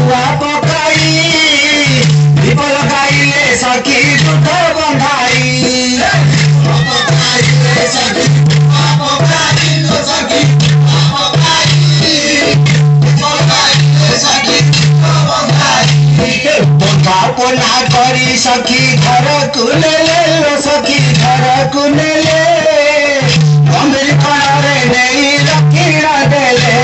गुआ पकाई दीप लगाइले सखी दूध बंधाई पोला करी सखी घर कुनेले सखी घर कुनेले अमृत नहीं रखी देले